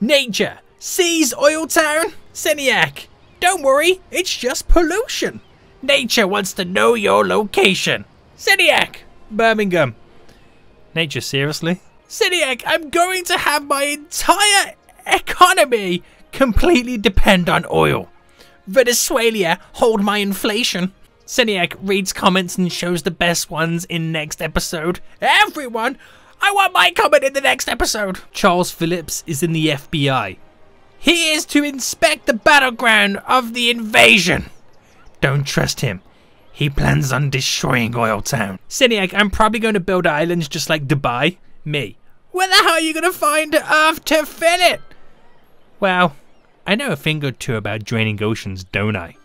Nature sees OilTown. Seniac, don't worry, it's just pollution. Nature wants to know your location. Seniac, Birmingham. Nature, seriously? Seniac, I'm going to have my entire economy completely depend on oil. Venezuela, hold my inflation. Seniac reads comments and shows the best ones in next episode. Everyone, I want my comment in the next episode. Charles Phillips is in the FBI. He is to inspect the battleground of the invasion. Don't trust him. He plans on destroying OilTown. Seniac, I'm probably going to build islands just like Dubai. Me. Where the hell are you going to find Earth to fill it? Well, I know a thing or two about draining oceans, don't I?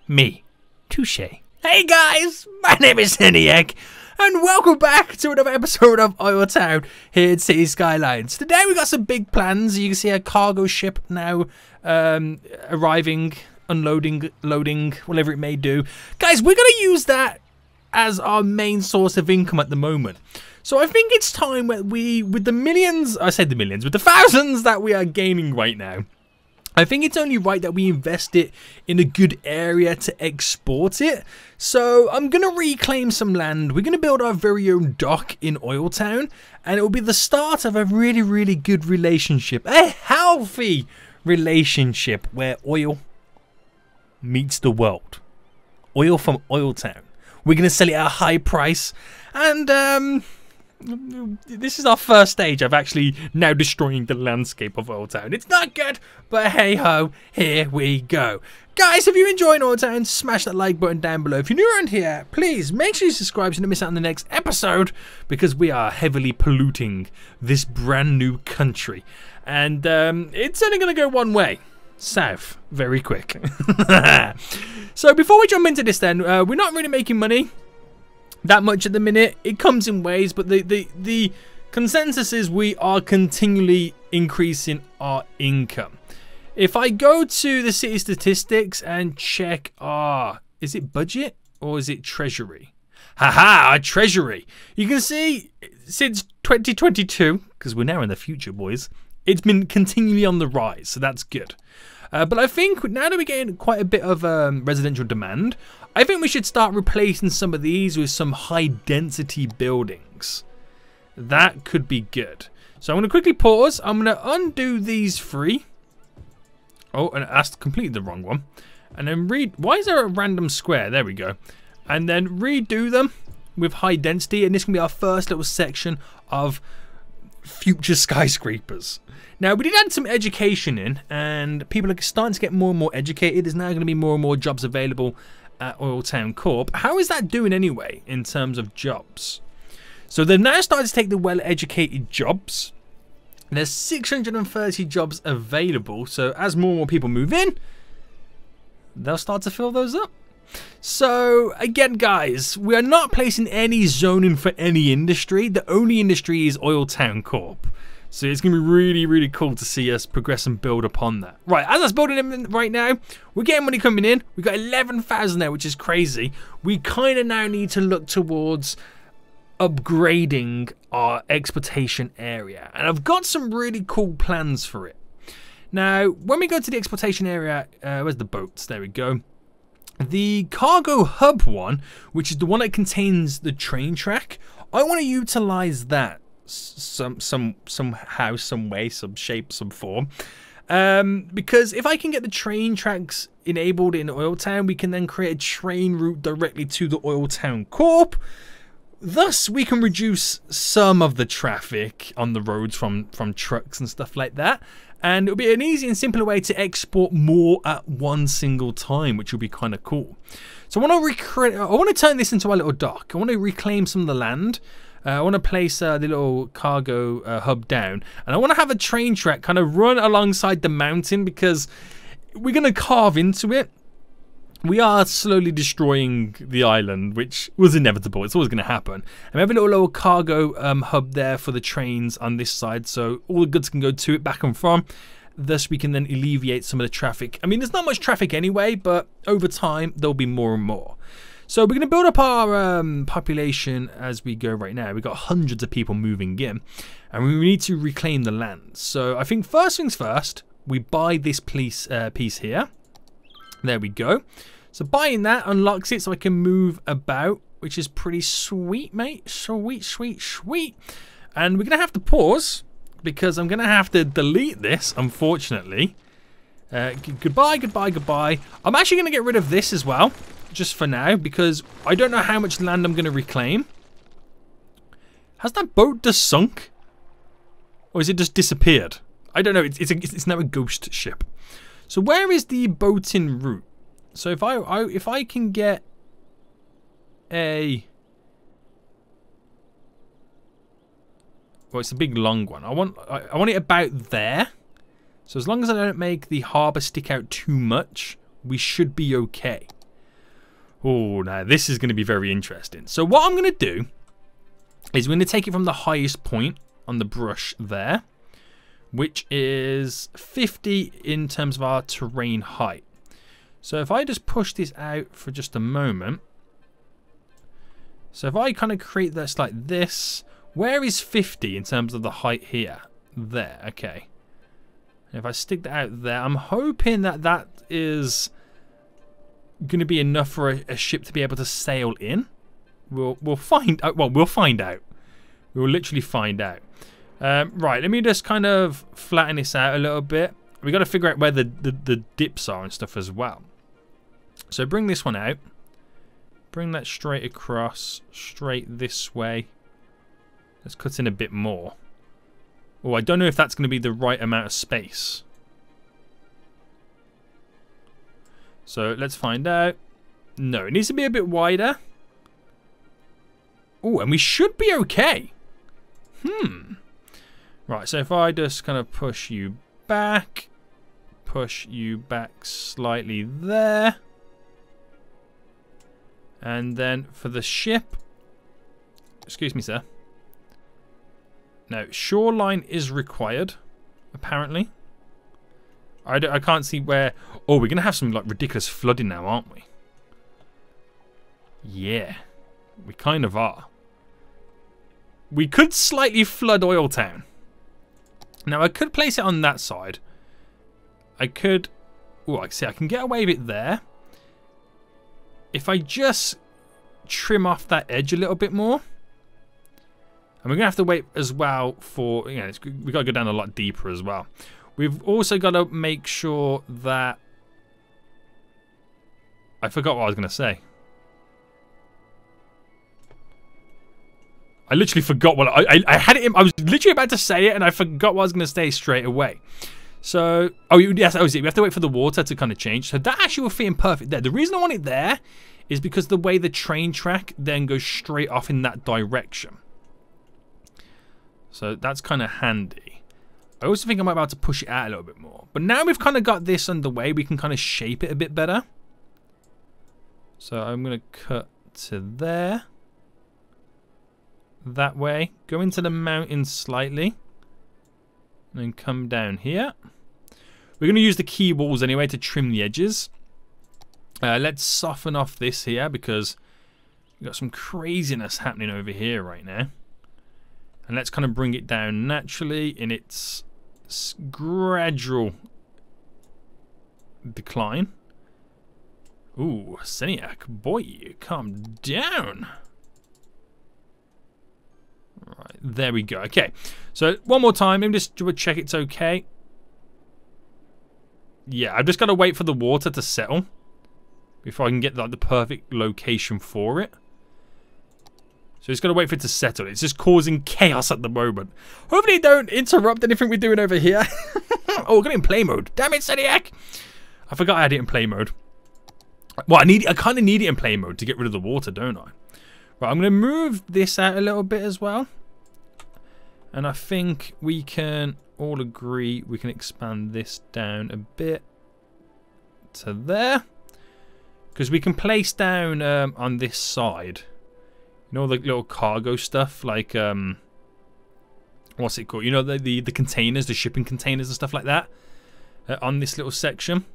Me. Touché. Hey guys, my name is Seniac, and welcome back to another episode of OilTown here in City Skylines. Today we got some big plans. You can see a cargo ship now arriving, unloading, loading, whatever it may do. Guys, we're going to use that as our main source of income at the moment. So I think it's time that we, with the millions, I said the millions, with the thousands that we are gaining right now, I think it's only right that we invest it in a good area to export it. So I'm going to reclaim some land. We're going to build our very own dock in OilTown. And it will be the start of a really, really good relationship. A healthy relationship where oil meets the world. Oil from OilTown. We're going to sell it at a high price. And this is our first stage of actually now destroying the landscape of OilTown. It's not good, but hey ho, here we go. Guys, if you enjoyed OilTown, smash that like button down below. If you're new around here, please make sure you subscribe so you don't miss out on the next episode, because we are heavily polluting this brand new country. And it's only going to go one way. South. Very quick. So before we jump into this then, we're not really making money that much at the minute. It comes in waves, but the consensus is we are continually increasing our income. If I go to the city statistics and check is it budget or is it treasury? Haha, our treasury. You can see since 2022, because we're now in the future, boys, it's been continually on the rise, so that's good. But I think now that we're getting quite a bit of residential demand, I think we should start replacing some of these with some high density buildings. That could be good. So I'm going to quickly pause. I'm going to undo these three. Oh, and that's completely the wrong one. And then why is there a random square? There we go. And then redo them with high density. And this can be our first little section of future skyscrapers. Now, we did add some education in, and people are starting to get more and more educated. There's now going to be more and more jobs available at OilTown Corp. How is that doing anyway in terms of jobs? So they've now started to take the well-educated jobs. There's 630 jobs available, so as more and more people move in, they'll start to fill those up. So again, guys, we are not placing any zoning for any industry. The only industry is OilTown Corp. So it's going to be really, really cool to see us progress and build upon that. Right, as I was building them right now, we're getting money coming in. We've got 11,000 there, which is crazy. We kind of now need to look towards upgrading our exportation area. And I've got some really cool plans for it. Now, when we go to the exportation area, where's the boats? There we go. The cargo hub one, which is the one that contains the train track, I want to utilize that somehow, some way, some shape, some form. Because if I can get the train tracks enabled in OilTown, we can then create a train route directly to the OilTown Corp. Thus, we can reduce some of the traffic on the roads from trucks and stuff like that. And it'll be an easy and simpler way to export more at one single time, which will be kind of cool. So I want to turn this into a little dock. I want to reclaim some of the land. I want to place the little cargo hub down. And I want to have a train track kind of run alongside the mountain, because we're going to carve into it. We are slowly destroying the island, which was inevitable. It's always going to happen. And we have a little cargo hub there for the trains on this side, so all the goods can go to it, back and from. Thus, we can then alleviate some of the traffic. I mean, there's not much traffic anyway, but over time, there'll be more and more. So we're going to build up our population as we go right now. We've got hundreds of people moving in, and we need to reclaim the land. So I think first things first, we buy this piece here. There we go. So buying that unlocks it so I can move about, which is pretty sweet, mate. Sweet, sweet, sweet. And we're going to have to pause because I'm going to have to delete this, unfortunately. Goodbye, goodbye, goodbye. I'm actually going to get rid of this as well, just for now, because I don't know how much land I'm going to reclaim. Has that boat just sunk? Or has it just disappeared? I don't know. It's now a ghost ship. So where is the boating route? So if I can get a... Well, it's a big long one. I want it about there. So as long as I don't make the harbour stick out too much, we should be okay. Oh, now this is going to be very interesting. So what I'm going to do is we're going to take it from the highest point on the brush there, which is 50 in terms of our terrain height. So if I just push this out for just a moment. So if I kind of create this like this, where is 50 in terms of the height here? There, okay. If I stick that out there, I'm hoping that that is going to be enough for a ship to be able to sail in. We'll find out. Well, we'll find out. We'll literally find out. Right, let me just kind of flatten this out a little bit. We got to figure out where the dips are and stuff as well. So bring this one out. Bring that straight across, straight this way. Let's cut in a bit more. Oh, I don't know if that's going to be the right amount of space. So let's find out. No, it needs to be a bit wider. Oh, and we should be okay. Right, so if I just kind of push you back slightly there. And then for the ship, excuse me, sir. No, shoreline is required, apparently. I can't see where... Oh, we're going to have some like ridiculous flooding now, aren't we? Yeah, we kind of are. We could slightly flood OilTown. Now, I could place it on that side. I could... Oh, I see, I can get away with it there. If I just trim off that edge a little bit more. And we're going to have to wait as well for... You know, we've got to go down a lot deeper as well. We've also got to make sure that... I forgot what I was going to say. I literally forgot what I had it. I was literally about to say it, and I forgot what I was going to say straight away. So, oh yes, that was it. We have to wait for the water to kind of change. So that actually will fit in perfect there. The reason I want it there is because the way the train track then goes straight off in that direction. So that's kind of handy. I also think I might be able to push it out a little bit more. But now we've kind of got this underway, we can kind of shape it a bit better. So I'm going to cut to there. That way. Go into the mountain slightly. And then come down here. We're going to use the key walls anyway to trim the edges. Let's soften off this here because we've got some craziness happening over here right now. And let's kind of bring it down naturally in its gradual decline. Ooh, Seniac, boy, calm down. Right, there we go. Okay, so one more time. Let me just check it's okay. Yeah, I've just got to wait for the water to settle before I can get like the perfect location for it. So it's got to wait for it to settle. It's just causing chaos at the moment. Hopefully don't interrupt anything we're doing over here. Oh, we're got it in play mode. Damn it, Seniac! I forgot I had it in play mode. Well, I kind of need it in play mode to get rid of the water, don't I? Right, I'm going to move this out a little bit as well. And I think we can all agree we can expand this down a bit to there. Because we can place down on this side, you know, the little cargo stuff, like, what's it called? You know, the containers, the shipping containers and stuff like that on this little section.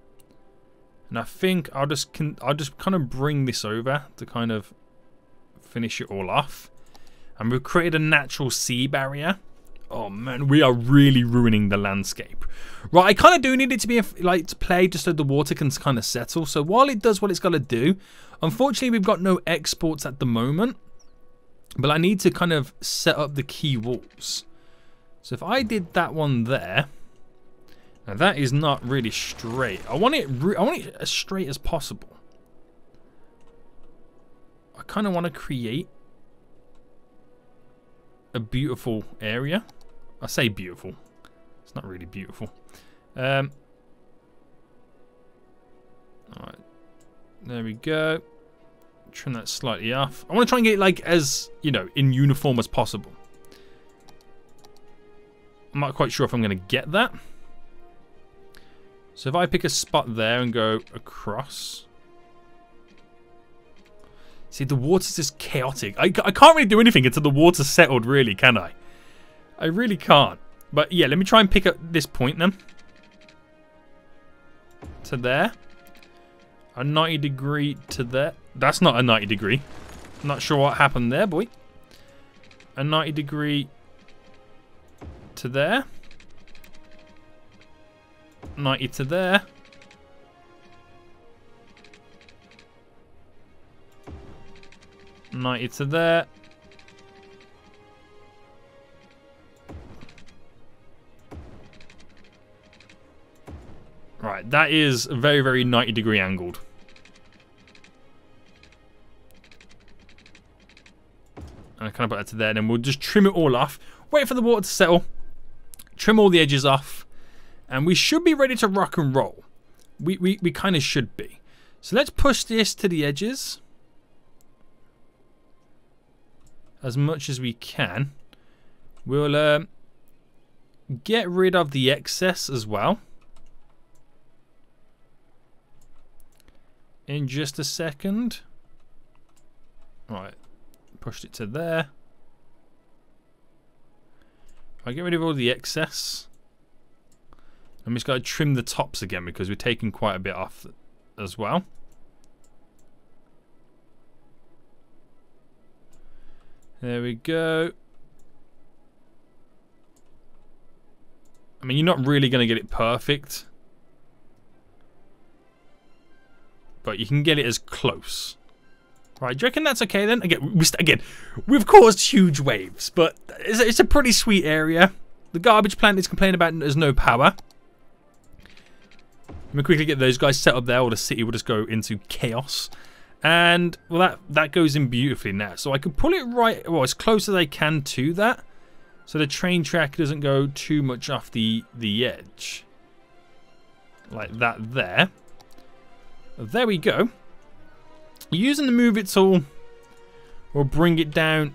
And I think I'll just kind of bring this over to kind of finish it all off. And we've created a natural sea barrier. Oh man, we are really ruining the landscape. Right, I kind of do need it to be like to play just so the water can kind of settle. So while it does what it's got to do, unfortunately we've got no exports at the moment. But I need to kind of set up the key walls. So if I did that one there, now that is not really straight. I want it as straight as possible. I kind of want to create a beautiful area. I say beautiful. It's not really beautiful. Alright. There we go. Trim that slightly off. I want to try and get it like as, you know, in uniform as possible. I'm not quite sure if I'm going to get that. So if I pick a spot there and go across. See, the water's just chaotic. I can't really do anything until the water's settled, really, can I? I really can't. But yeah, let me try and pick up this point then. To there. A 90 degree to there. That's not a 90 degree. I'm not sure what happened there, boy. A 90 degree to there. 90 to there. Ninety to there. Right, that is very, very 90 degree angled. And I kind of put that to there, and then we'll just trim it all off. Wait for the water to settle. Trim all the edges off. And we should be ready to rock and roll. We kind of should be. So let's push this to the edges. As much as we can. We'll get rid of the excess as well. In just a second. Right. Pushed it to there. I get rid of all the excess. I'm just going to trim the tops again because we're taking quite a bit off as well. There we go. I mean, you're not really going to get it perfect. But you can get it as close. Right, do you reckon that's okay then? Again, we've caused huge waves, but it's a pretty sweet area. The garbage plant is complaining about there's no power. Let me quickly get those guys set up there, or the city will just go into chaos. And, well, that goes in beautifully now. So I can pull it right, well, as close as I can to that. So the train track doesn't go too much off the edge. Like that there. There we go. Using the move it tool, we'll bring it down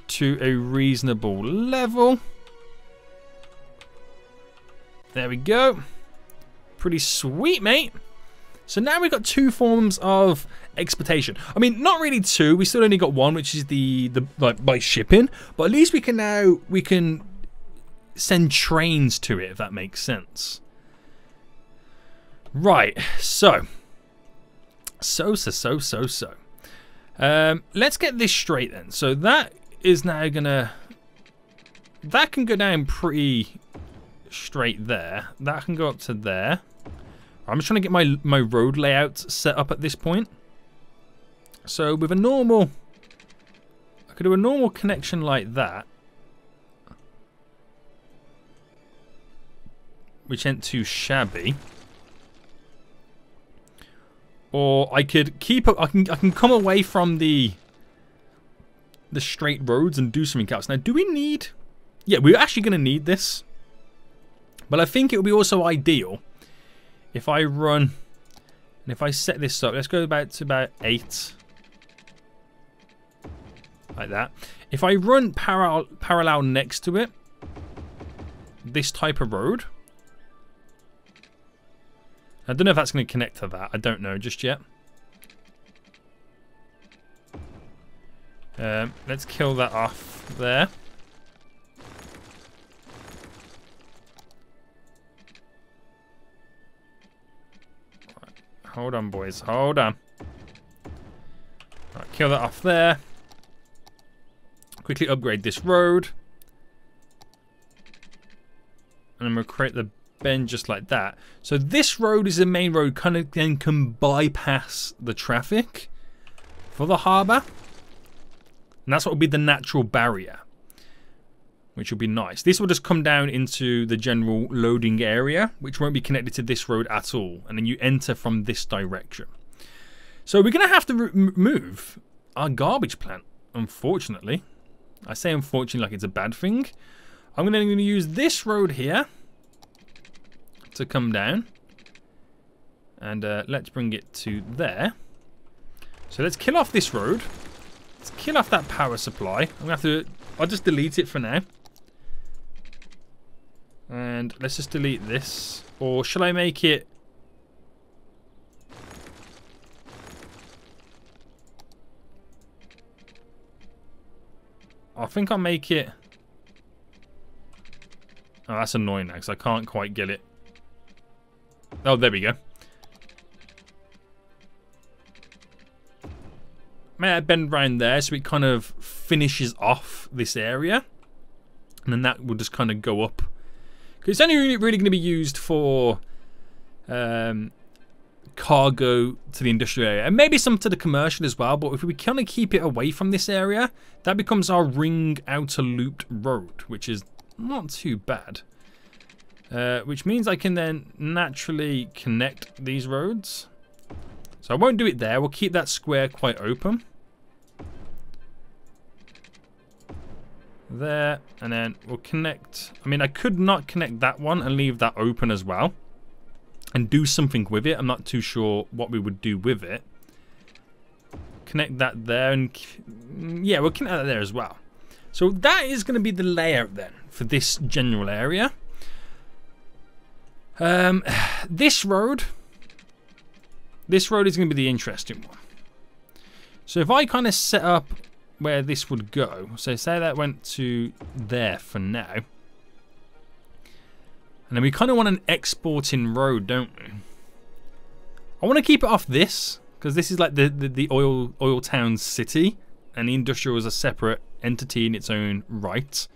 to a reasonable level. There we go. Pretty sweet, mate. So now we've got two forms of exportation. I mean, not really two. We still only got one, which is the like by shipping. But at least we can send trains to it, if that makes sense. Right. So. Let's get this straight then. So that is now gonna. That can go down pretty straight there. That can go up to there. I'm just trying to get my road layout set up at this point. So with a normal, I could do a normal connection like that, which ain't too shabby. Or I could keep I can come away from the straight roads and do something else. Now, do we need? Yeah, we're actually going to need this. But I think it would be also ideal if I run and if I set this up. Let's go to about 8. Like that. If I run parallel next to it, this type of road. I don't know if that's going to connect to that. I don't know just yet. Let's kill that off there. Right. Hold on, boys. Hold on. Right, kill that off there. Quickly upgrade this road. And then we'll create the bend just like that. So this road is the main road, kind of then can bypass the traffic for the harbour. And that's what will be the natural barrier, which will be nice. This will just come down into the general loading area, which won't be connected to this road at all. And then you enter from this direction. So we're going to have to remove our garbage plant, unfortunately. I say unfortunately like it's a bad thing. I'm going to use this road here to come down. And let's bring it to there. So let's kill off this road. Let's kill off that power supply. I'm going to have to... I'll just delete it for now. And let's just delete this. Or shall I make it... I think I'll make it... Oh, that's annoying now because I can't quite get it. Oh, there we go. May I bend around there so it kind of finishes off this area. And then that will just kind of go up. Because it's only really going to be used for cargo to the industrial area. And maybe some to the commercial as well. But if we kind of keep it away from this area, that becomes our ring outer looped road. Which is not too bad. Which means I can then naturally connect these roads. So I won't do it there. We'll keep that square quite open. There. And then we'll connect. I mean, I could not connect that one and leave that open as well. And do something with it. I'm not too sure what we would do with it. Connect that there. And yeah, we'll connect that there as well. So that is going to be the layout then for this general area. This road is going to be the interesting one. So if I kind of set up where this would go, so say that went to there for now, and then we kind of want an exporting road, don't we? I want to keep it off this because this is like the oil town city, and the industrial is a separate entity in its own right.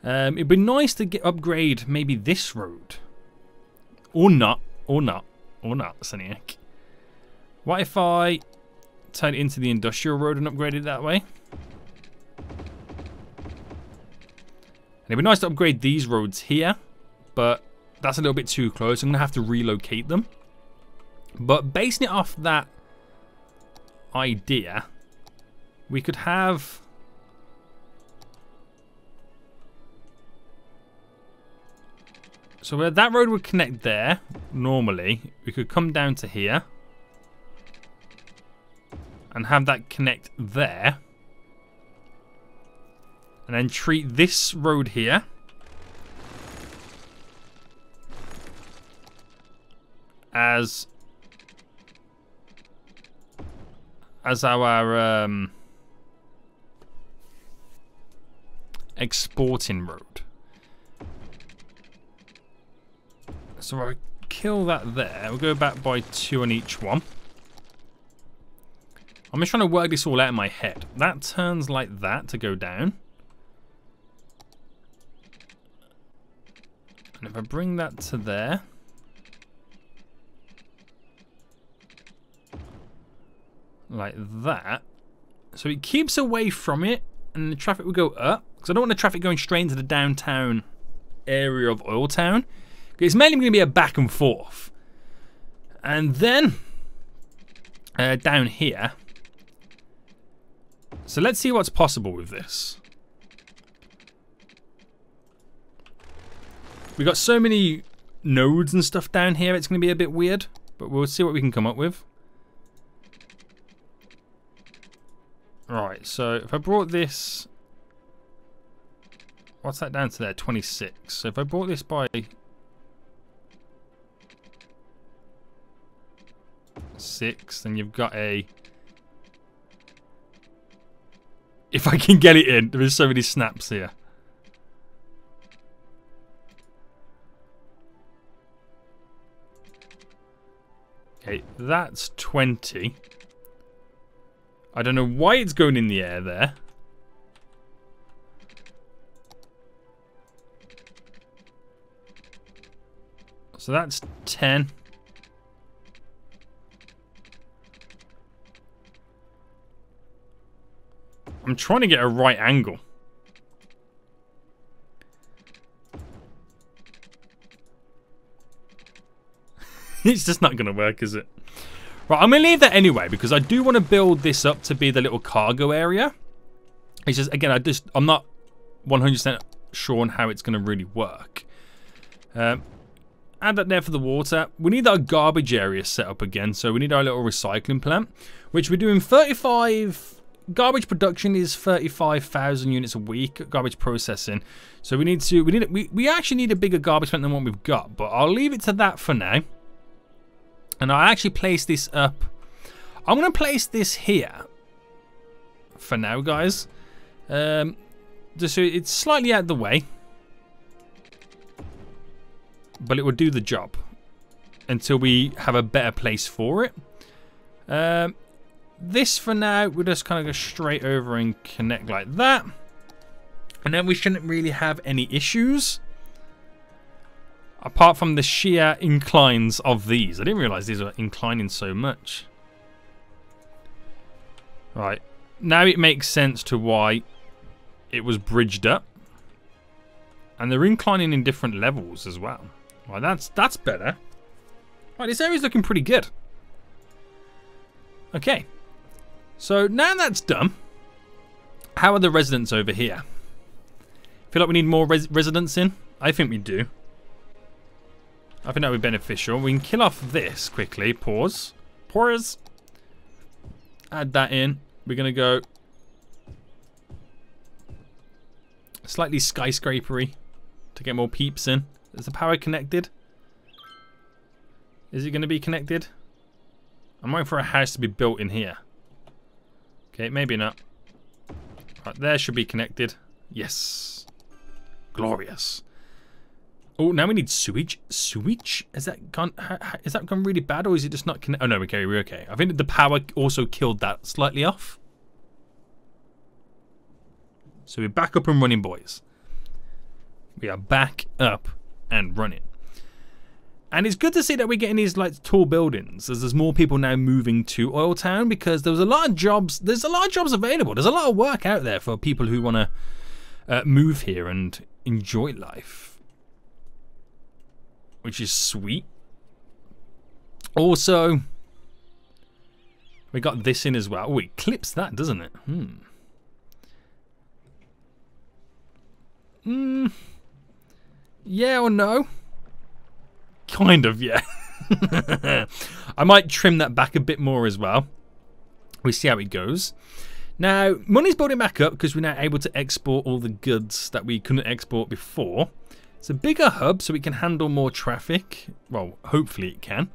It'd be nice to upgrade maybe this road. Or not. Seniac. What if I turn it into the industrial road and upgrade it that way? And it'd be nice to upgrade these roads here. But that's a little bit too close. I'm going to have to relocate them. But basing it off that idea, we could have... So where that road would connect there, normally, we could come down to here. And have that connect there. And then treat this road here as our exporting road. So I'll kill that there. We'll go back by 2 on each one. I'm just trying to work this all out in my head. That turns like that to go down. And if I bring that to there. Like that. So it keeps away from it. And the traffic will go up. Because I don't want the traffic going straight into the downtown area of OilTown. It's mainly going to be a back and forth. And then down here. So let's see what's possible with this. We got so many nodes and stuff down here, it's going to be a bit weird. But we'll see what we can come up with. Right, so if I brought this... What's that down to there? 26. So if I brought this by... 6, then you've got a... If I can get it in, there is so many snaps here. Okay, that's 20. I don't know why it's going in the air there. So that's 10. I'm trying to get a right angle. It's just not going to work, is it? Right, I'm going to leave that anyway because I do want to build this up to be the little cargo area. It's just, again, I'm not 100% sure on how it's going to really work. Add that there for the water. We need our garbage area set up again, so we need our little recycling plant, which we're doing 35... Garbage production is 35,000 units a week. Garbage processing, so we actually need a bigger garbage plant than what we've got. But I'll leave it to that for now. And I'll actually place this up. I'm going to place this here for now, guys. Just so it's slightly out of the way, but it will do the job until we have a better place for it. This for now, we'll just kind of go straight over and connect like that. And then we shouldn't really have any issues. Apart from the sheer inclines of these. I didn't realize these were inclining so much. Right. Now it makes sense to why it was bridged up. And they're inclining in different levels as well. Right, that's better. Right, this area's looking pretty good. Okay. So now that's done, how are the residents over here? Feel like we need more residents in? I think we do. I think that would be beneficial. We can kill off this quickly. Pause. Pause. Add that in. We're going to go slightly skyscrapery to get more peeps in. Is the power connected? Is it going to be connected? I'm waiting for a house to be built in here. Okay, maybe not. Right, there should be connected. Yes. Glorious. Oh, now we need sewage. Sewage? Is that gone really bad, or is it just not connected? Oh, no, okay, we're okay. I think the power also killed that slightly off. So we're back up and running, boys. We are back up and running. And it's good to see that we're getting these like tall buildings as there's more people now moving to OilTown, because there was a lot of jobs. There's a lot of jobs available. There's a lot of work out there for people who want to move here and enjoy life, which is sweet. Also, we got this in as well. Oh, it clips that, doesn't it? Yeah or no? Kind of, yeah. I might trim that back a bit more as well. We see how it goes. Now, money's building back up because we're now able to export all the goods that we couldn't export before. It's a bigger hub so we can handle more traffic. Well, hopefully it can,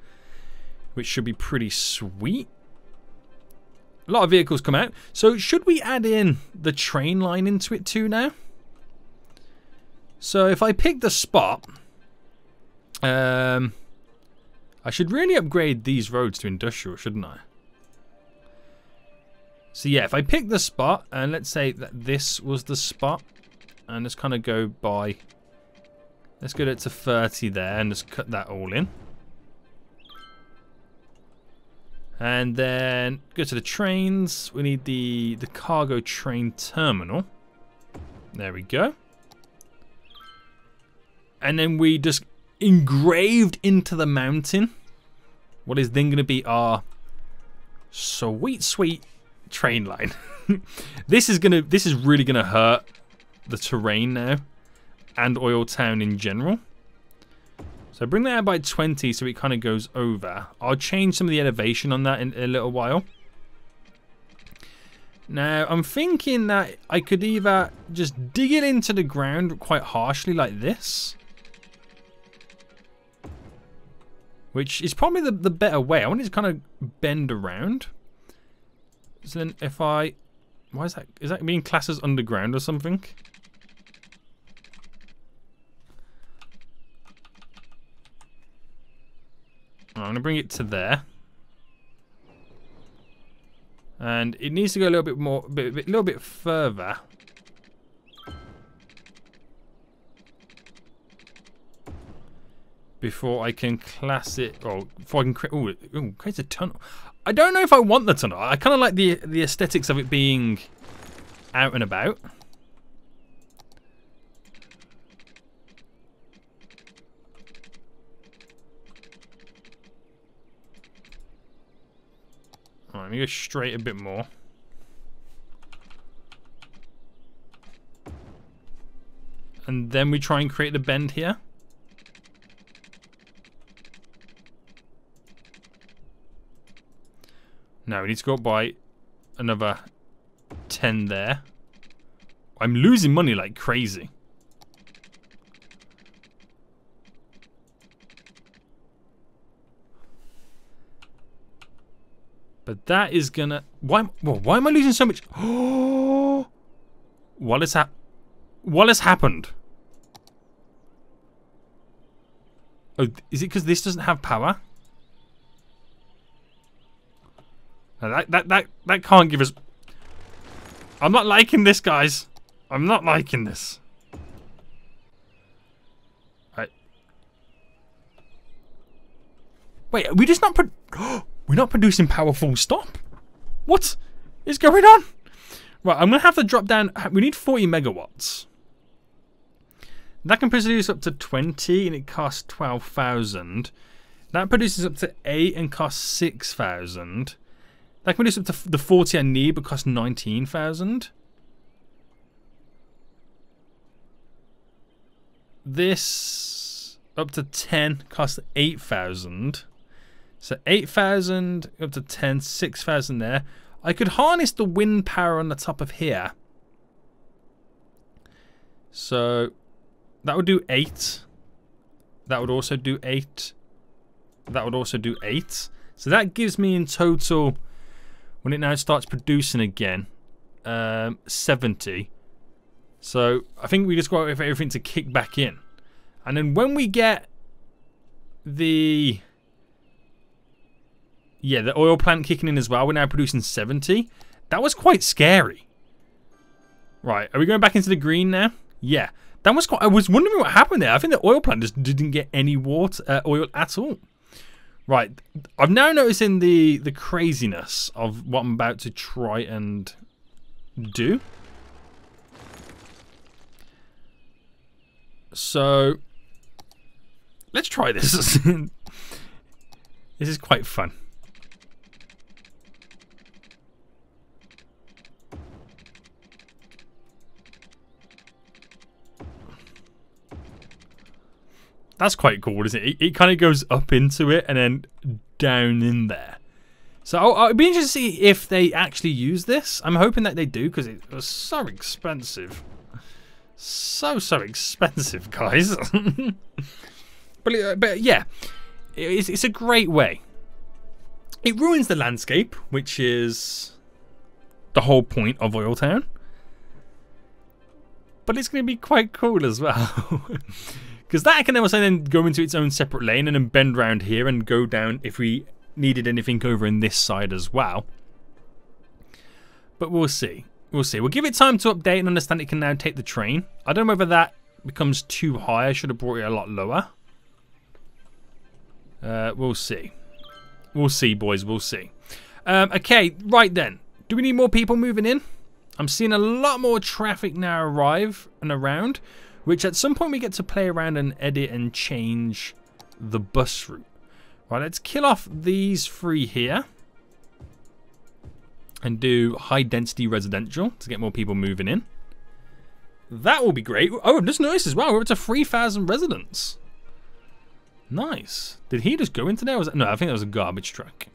which should be pretty sweet. A lot of vehicles come out. So should we add in the train line into it too now? So if I pick the spot, I should really upgrade these roads to industrial, shouldn't I? So yeah, if I pick the spot, and let's say that this was the spot, and let's kind of go by, let's get it to 30 there, and just cut that all in. And then go to the trains. We need the cargo train terminal. There we go. And then we just engraved into the mountain what is then going to be our sweet train line. This is really gonna hurt the terrain now and OilTown in general. So bring that out by 20 so it kind of goes over. I'll change some of the elevation on that in a little while. Now I'm thinking that I could either just dig it into the ground quite harshly like this, which is probably the better way. I want it to kind of bend around. So then if I... Why is that? Is that being classed as underground or something? I'm going to bring it to there. And it needs to go a little bit more, little bit further. Before I can class it, or before I can create, create a tunnel. I don't know if I want the tunnel. I kind of like the aesthetics of it being out and about. Alright, let me go straight a bit more. And then we try and create the bend here. Now we need to go up by another 10 there. I'm losing money like crazy. But that is gonna... Why am I losing so much? Oh, what has happened? Oh, is it because this doesn't have power? Now that can't give us... I'm not liking this, guys. I'm not liking this. Right. Wait, are we just not... We're not producing power full stop? What is going on? Right, I'm going to have to drop down... We need 40 megawatts. That can produce up to 20 and it costs 12,000. That produces up to 8 and costs 6,000. That can produce up to the 40 I need but costs 19,000. This up to 10 costs 8,000. So 8,000 up to 10, 6,000 there. I could harness the wind power on the top of here. So that would do 8. That would also do 8. That would also do 8. So that gives me in total, when it now starts producing again, 70. So I think we just got to wait for everything to kick back in. And then when we get the... Yeah, the oil plant kicking in as well. We're now producing 70. That was quite scary. Right, are we going back into the green now? Yeah. That was quite... I was wondering what happened there. I think the oil plant just didn't get any water, oil at all. Right, I'm now noticing the craziness of what I'm about to try and do. So, let's try this. This is quite fun. That's quite cool, isn't it? It kind of goes up into it and then down in there. So I'll be interested to see if they actually use this. I'm hoping that they do because it was so expensive. So expensive, guys. but yeah, it's a great way. It ruins the landscape, which is the whole point of OilTown. But it's going to be quite cool as well. Because that can also then go into its own separate lane and then bend round here and go down if we needed anything over in this side as well. But we'll see. We'll see. We'll give it time to update and understand it can now take the train. I don't know whether that becomes too high. I should have brought it a lot lower. We'll see. We'll see, boys. We'll see. Okay, right then. Do we need more people moving in? I'm seeing a lot more traffic now arrive and around, which at some point we get to play around and edit and change the bus route. Right, let's kill off these 3 here and do high density residential to get more people moving in. That will be great. Oh, just noticed as well, we're up to 3,000 residents. Nice. Did he just go into there? No, I think that was a garbage truck.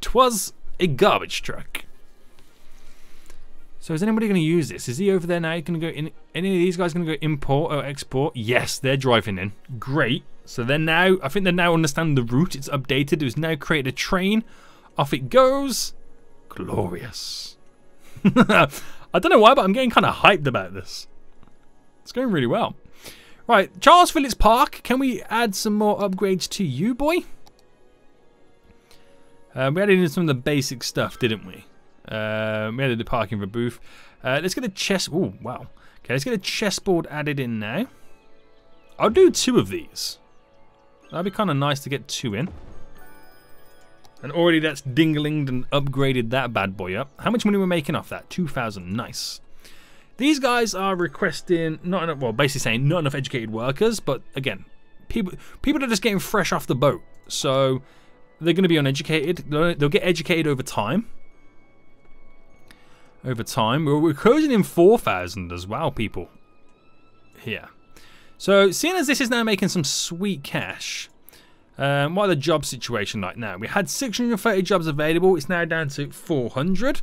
'Twas a garbage truck. So is anybody going to use this? Is he over there now? Going to go in? Any of these guys going to go import or export? Yes, they're driving in. Great. So they're now, I think they now understand the route. It's updated. It's now created a train. Off it goes. Glorious. I don't know why, but I'm getting kind of hyped about this. It's going really well. Right, Charles Phillips Park. Can we add some more upgrades to you, boy? We added in some of the basic stuff, didn't we? We added the parking for booth. Let's get a chest. Oh, wow. Okay, let's get a chessboard added in now. I'll do 2 of these. That'd be kind of nice to get 2 in. And already that's dinglinged and upgraded that bad boy up. How much money we're making off that? 2,000. Nice. These guys are requesting not enough, well, basically saying not enough educated workers, but again, people are just getting fresh off the boat, so they're going to be uneducated. They'll get educated over time. We're closing in 4,000 as well, people. Here. So, seeing as this is now making some sweet cash, what are the job situation like now? We had 630 jobs available. It's now down to 400.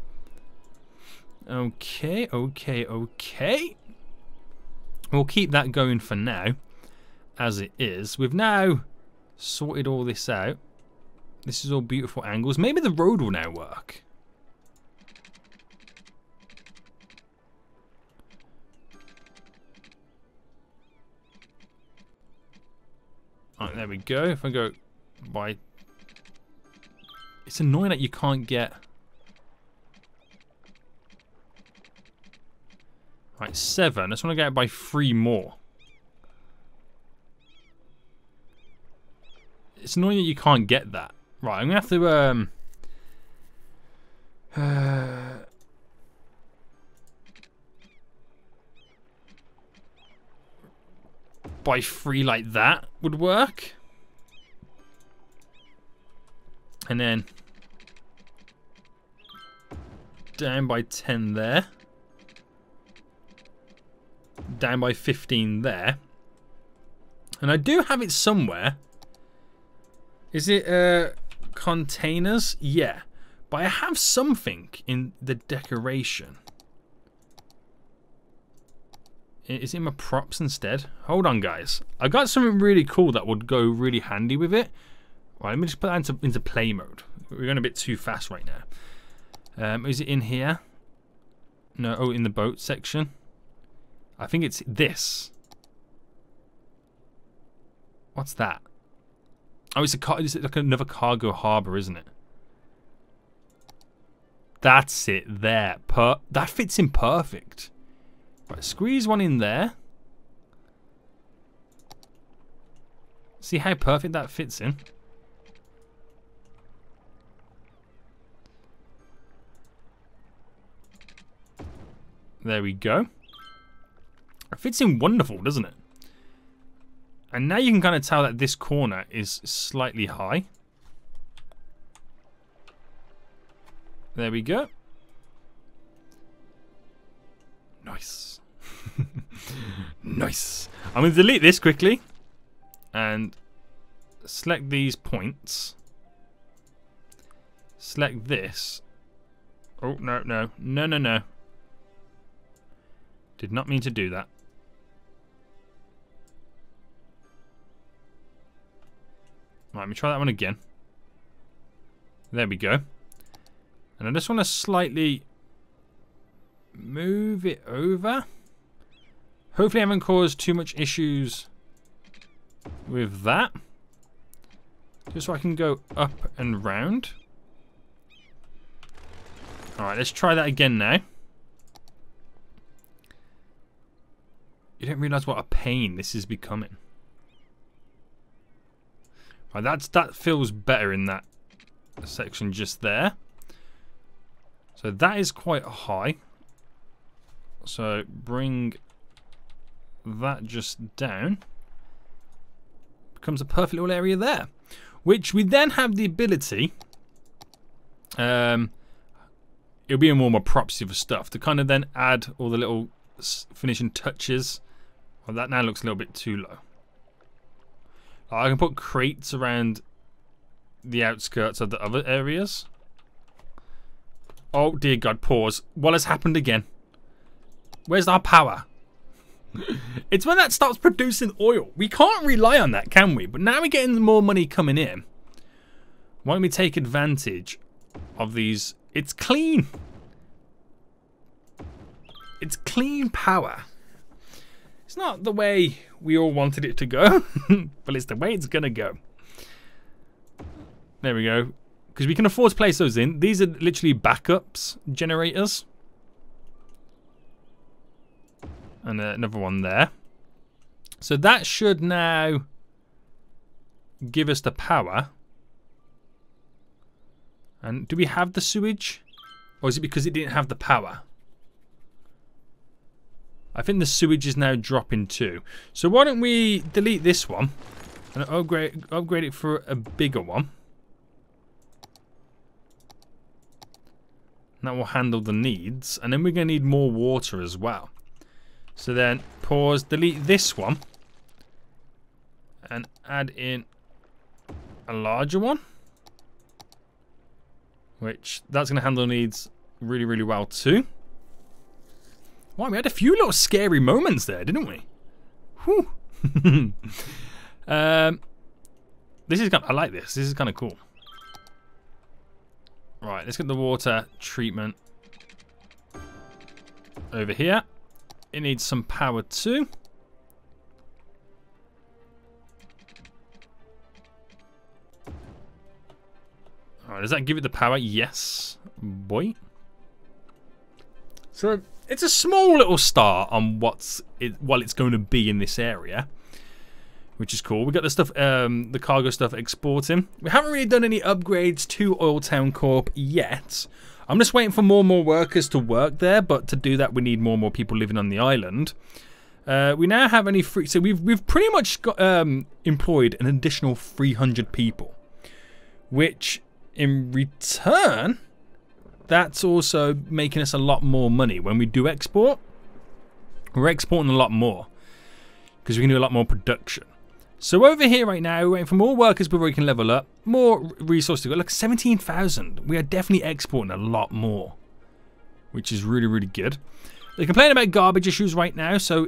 Okay. We'll keep that going for now, as it is. We've now sorted all this out. This is all beautiful angles. Maybe the road will now work. Alright, there we go. If I go by... It's annoying that you can't get... Right, 7. I just want to get it by 3 more. It's annoying that you can't get that. Right, I'm going to have to... by 3 like that would work. And then... down by 10 there. Down by 15 there. And I do have it somewhere. Is it containers? Yeah. But I have something in the decoration. Is it in my props instead? Hold on, guys. I got something really cool that would go really handy with it. Right, let me just put that into play mode. We're going a bit too fast right now. Is it in here? No, oh, in the boat section. I think it's this. What's that? Oh, it's like another cargo harbour, isn't it? That's it there. That fits in perfect. Right, squeeze one in there. See how perfect that fits in? There we go. It fits in wonderful, doesn't it? And now you can kind of tell that this corner is slightly high. There we go. Nice. Nice. I'm going to delete this quickly. And select these points. Select this. Oh, no, no. No, no, no. Did not mean to do that. Right, let me try that one again. There we go. And I just want to slightly move it over. Hopefully I haven't caused too much issues with that. Just so I can go up and round. Alright, let's try that again now. You don't realise what a pain this is becoming. Right, that feels better in that section just there. So that is quite high. So bring that just down. Becomes a perfect little area there. Which we then have the ability, it'll be in more props for stuff, to kind of then add all the little finishing touches. Well, that now looks a little bit too low. I can put crates around the outskirts of the other areas. Oh dear God, pause. What has happened again? Where's our power? It's when that stops producing oil. We can't rely on that, can we? But now we're getting more money coming in. Why don't we take advantage of these? It's clean. It's clean power. It's not the way we all wanted it to go, but it's the way it's gonna go. There we go. because we can afford to place those in. These are literally backups generators. And another one there. So that should now give us the power. And do we have the sewage? Or is it because it didn't have the power? I think the sewage is now dropping too. So why don't we delete this one and upgrade it for a bigger one. And that will handle the needs. And then we're going to need more water as well. So then pause, delete this one. And add in a larger one. Which, that's going to handle needs really, really well too. Wow, we had a few little scary moments there, didn't we? Whew. This is I like this. This is kind of cool. Right, let's get the water treatment over here. It needs some power too. Alright, does that give it the power? Yes, boy. So it's a small little start on what it's going to be in this area, which is cool. We got the stuff, the cargo stuff exporting. We haven't really done any upgrades to OilTown Corp yet. I'm just waiting for more and more workers to work there, but to do that, we need more and more people living on the island. We now have only three, so we've pretty much got employed an additional 300 people, which in return, that's also making us a lot more money when we do export. We're exporting a lot more because we can do a lot more production. So over here right now, we're waiting for more workers before we can level up, more resources to go. Look, 17,000. We are definitely exporting a lot more, which is really, really good. They're complaining about garbage issues right now. So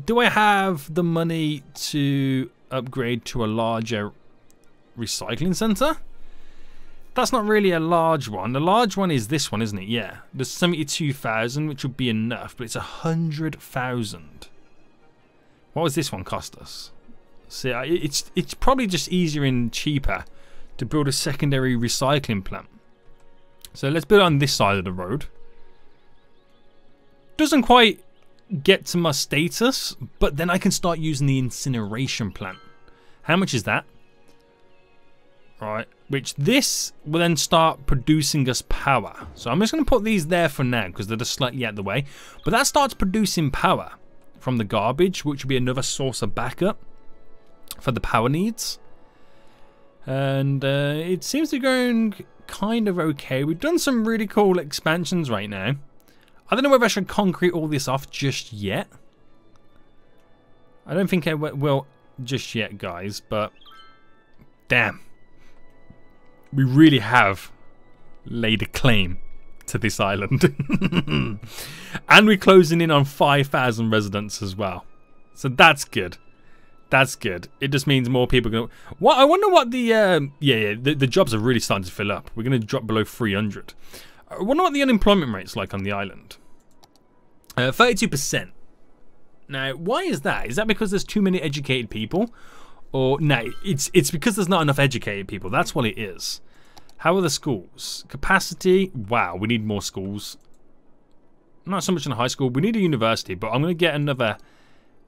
do I have the money to upgrade to a larger recycling center? That's not really a large one. The large one is this one, isn't it? Yeah. There's 72,000, which would be enough, but it's 100,000. What was this one cost us? See, it's probably just easier and cheaper to build a secondary recycling plant. So let's build it on this side of the road. Doesn't quite get to my status, but then I can start using the incineration plant. How much is that? Right, which this will then start producing us power. So I'm just going to put these there for now because they're just slightly out of the way. But that starts producing power from the garbage, which will be another source of backup for the power needs. And it seems to be going kind of okay. We've done some really cool expansions right now. I don't know whether I should concrete all this off just yet. I don't think I will just yet, guys, but damn. We really have laid a claim to this island. And we're closing in on 5,000 residents as well. So that's good. That's good. It just means more people are going to... What, I wonder what the... the jobs are really starting to fill up. We're going to drop below 300. I wonder what the unemployment rate's like on the island. 32%. Now, why is that? Is that because there's too many educated people? Or no, it's because there's not enough educated people. That's what it is. How are the schools? Capacity? Wow, we need more schools. Not so much in high school. We need a university, but I'm going to get another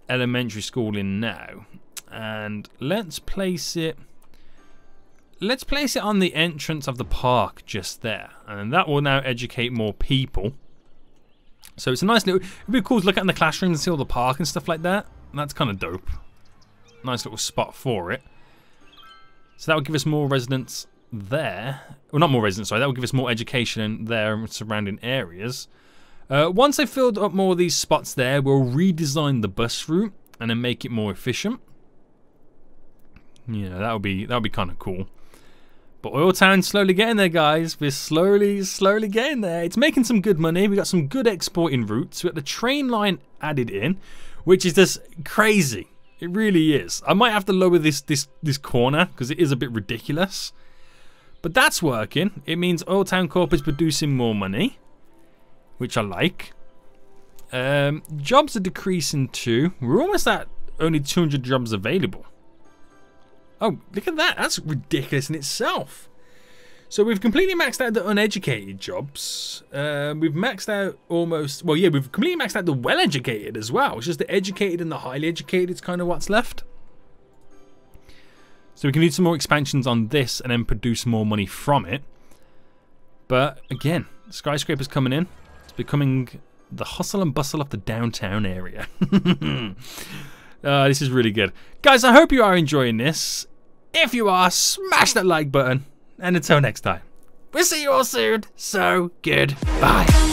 elementary school in now. And let's place it... Let's place it on the entrance of the park just there. And that will now educate more people. So it's a nice little... It'd be cool to look at in the classroom and see all the park and stuff like that. That's kind of dope. Nice little spot for it. So that would give us more residents there. Well, not more residents, sorry. That would give us more education there and surrounding areas. Once I've filled up more of these spots there, we'll redesign the bus route and then make it more efficient. Yeah, that would be kind of cool. But OilTown's slowly getting there, guys. We're slowly getting there. It's making some good money. We got some good exporting routes. We got the train line added in, which is just crazy. It really is. I might have to lower this corner because it is a bit ridiculous. But that's working. It means OilTown Corp is producing more money, which I like. Jobs are decreasing too. We're almost at only 200 jobs available. Oh, look at that. That's ridiculous in itself. So we've completely maxed out the uneducated jobs. We've maxed out almost... Well, yeah, we've completely maxed out the well-educated as well. It's just the educated and the highly educated is kind of what's left. So we can do some more expansions on this and then produce more money from it. But again, skyscrapers coming in. It's becoming the hustle and bustle of the downtown area. This is really good. Guys, I hope you are enjoying this. If you are, smash that like button. And until next time, we'll see you all soon. So, goodbye.